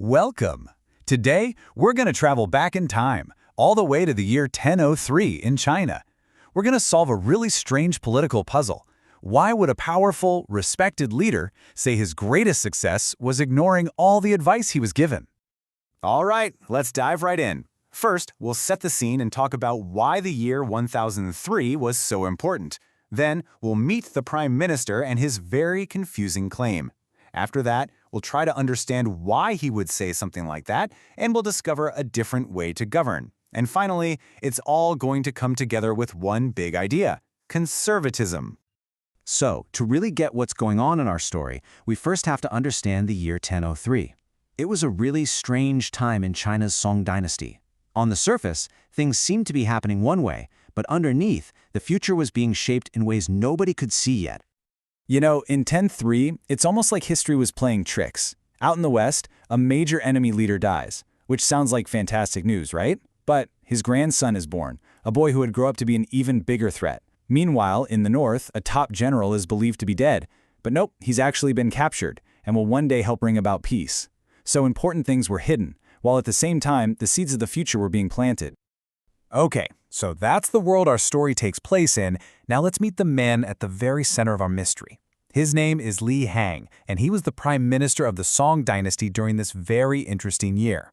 Welcome! Today, we're going to travel back in time, all the way to the year 1003 in China. We're going to solve a really strange political puzzle. Why would a powerful, respected leader say his greatest success was ignoring all the advice he was given? All right, let's dive right in. First, we'll set the scene and talk about why the year 1003 was so important. Then, we'll meet the Prime Minister and his very confusing claim. After that, we'll try to understand why he would say something like that, and we'll discover a different way to govern. And finally, it's all going to come together with one big idea: conservatism. So, to really get what's going on in our story, we first have to understand the year 1003. It was a really strange time in China's Song dynasty. On the surface, things seemed to be happening one way, but underneath, the future was being shaped in ways nobody could see yet. You know, in 1003, it's almost like history was playing tricks. Out in the West, a major enemy leader dies, which sounds like fantastic news, right? But his grandson is born, a boy who would grow up to be an even bigger threat. Meanwhile, in the North, a top general is believed to be dead. But nope, he's actually been captured and will one day help bring about peace. So important things were hidden, while at the same time, the seeds of the future were being planted. Okay, so that's the world our story takes place in. Now let's meet the man at the very center of our mystery. His name is Li Hang, and he was the prime minister of the Song dynasty during this very interesting year.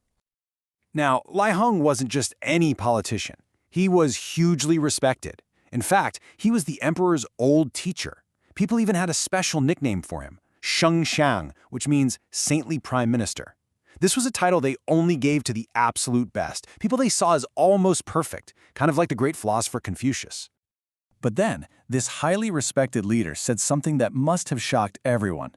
Now, Li Heng wasn't just any politician. He was hugely respected. In fact, he was the emperor's old teacher. People even had a special nickname for him, Sheng Xiang, which means saintly prime minister. This was a title they only gave to the absolute best, people they saw as almost perfect, kind of like the great philosopher Confucius. But then, this highly respected leader said something that must have shocked everyone.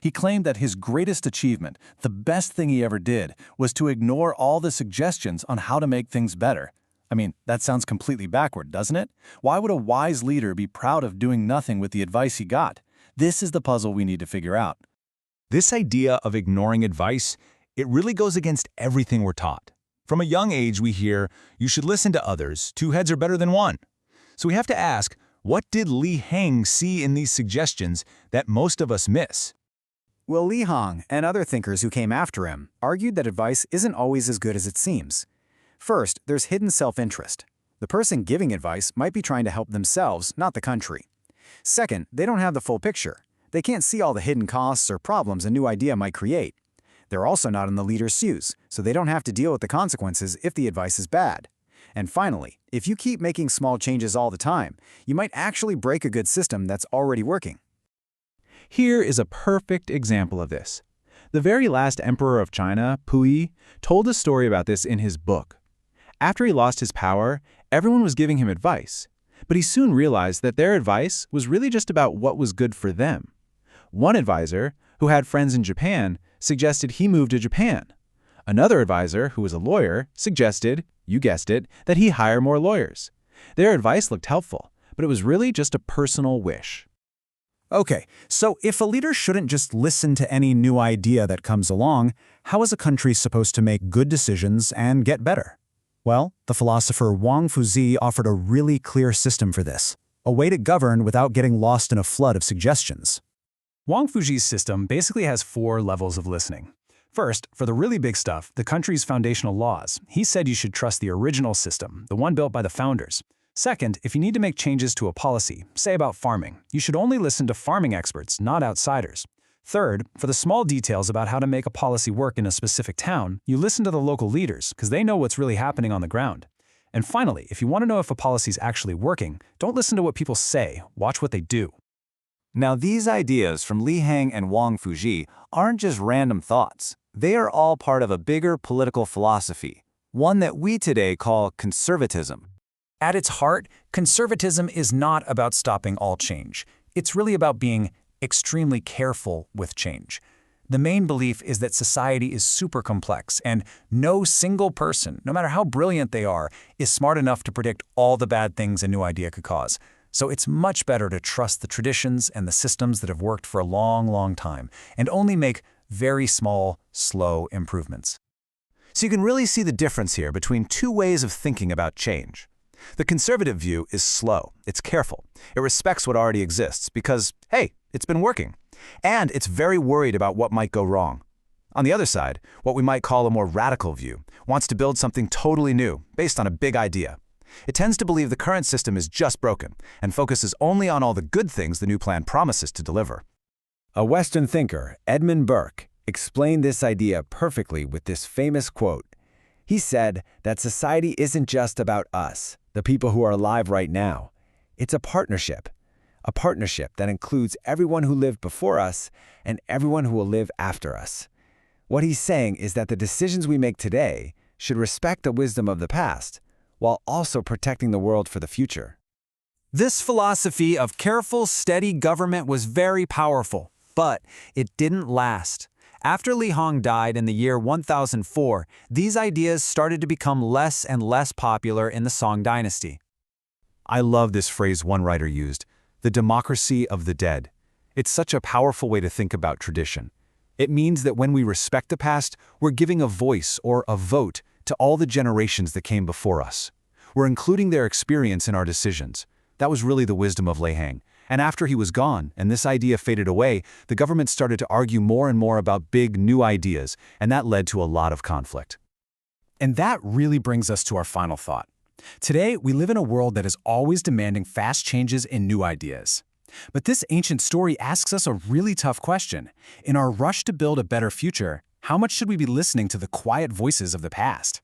He claimed that his greatest achievement, the best thing he ever did, was to ignore all the suggestions on how to make things better. I mean, that sounds completely backward, doesn't it? Why would a wise leader be proud of doing nothing with the advice he got? This is the puzzle we need to figure out. This idea of ignoring advice, it really goes against everything we're taught. From a young age, we hear, you should listen to others, two heads are better than one. So we have to ask, what did Li Heng see in these suggestions that most of us miss? Well, Li Heng and other thinkers who came after him argued that advice isn't always as good as it seems. First, there's hidden self-interest. The person giving advice might be trying to help themselves, not the country. Second, they don't have the full picture. They can't see all the hidden costs or problems a new idea might create. They're also not in the leader's shoes, so they don't have to deal with the consequences if the advice is bad. And finally, if you keep making small changes all the time, you might actually break a good system that's already working. Here is a perfect example of this. The very last emperor of China, Puyi, told a story about this in his book. After he lost his power, everyone was giving him advice, but he soon realized that their advice was really just about what was good for them. One advisor, who had friends in Japan, suggested he move to Japan. Another advisor, who was a lawyer, suggested, you guessed it, that he hire more lawyers. Their advice looked helpful, but it was really just a personal wish. Okay, so if a leader shouldn't just listen to any new idea that comes along, how is a country supposed to make good decisions and get better? Well, the philosopher Wang Fuzi offered a really clear system for this, a way to govern without getting lost in a flood of suggestions. Wang Fuzi's system basically has 4 levels of listening. First, for the really big stuff, the country's foundational laws, he said you should trust the original system, the one built by the founders. Second, if you need to make changes to a policy, say about farming, you should only listen to farming experts, not outsiders. Third, for the small details about how to make a policy work in a specific town, you listen to the local leaders because they know what's really happening on the ground. And finally, if you want to know if a policy is actually working, don't listen to what people say, watch what they do. Now, these ideas from Li Heng and Wang Fuzi aren't just random thoughts. They are all part of a bigger political philosophy, one that we today call conservatism. At its heart, conservatism is not about stopping all change. It's really about being extremely careful with change. The main belief is that society is super complex, and no single person, no matter how brilliant they are, is smart enough to predict all the bad things a new idea could cause. So it's much better to trust the traditions and the systems that have worked for a long, long time, and only make very small, slow improvements. So you can really see the difference here between two ways of thinking about change. The conservative view is slow, it's careful, it respects what already exists because, hey, it's been working. And it's very worried about what might go wrong. On the other side, what we might call a more radical view wants to build something totally new, based on a big idea. It tends to believe the current system is just broken and focuses only on all the good things the new plan promises to deliver. A Western thinker, Edmund Burke, explained this idea perfectly with this famous quote. He said that society isn't just about us, the people who are alive right now. It's a partnership that includes everyone who lived before us and everyone who will live after us. What he's saying is that the decisions we make today should respect the wisdom of the past, while also protecting the world for the future. This philosophy of careful, steady government was very powerful, but it didn't last. After Li Hong died in the year 1004, these ideas started to become less and less popular in the Song dynasty. I love this phrase one writer used, the democracy of the dead. It's such a powerful way to think about tradition. It means that when we respect the past, we're giving a voice or a vote to all the generations that came before us. We're including their experience in our decisions. That was really the wisdom of Li Hong. And after he was gone, and this idea faded away, the government started to argue more and more about big, new ideas, and that led to a lot of conflict. And that really brings us to our final thought. Today, we live in a world that is always demanding fast changes and new ideas. But this ancient story asks us a really tough question. In our rush to build a better future, how much should we be listening to the quiet voices of the past?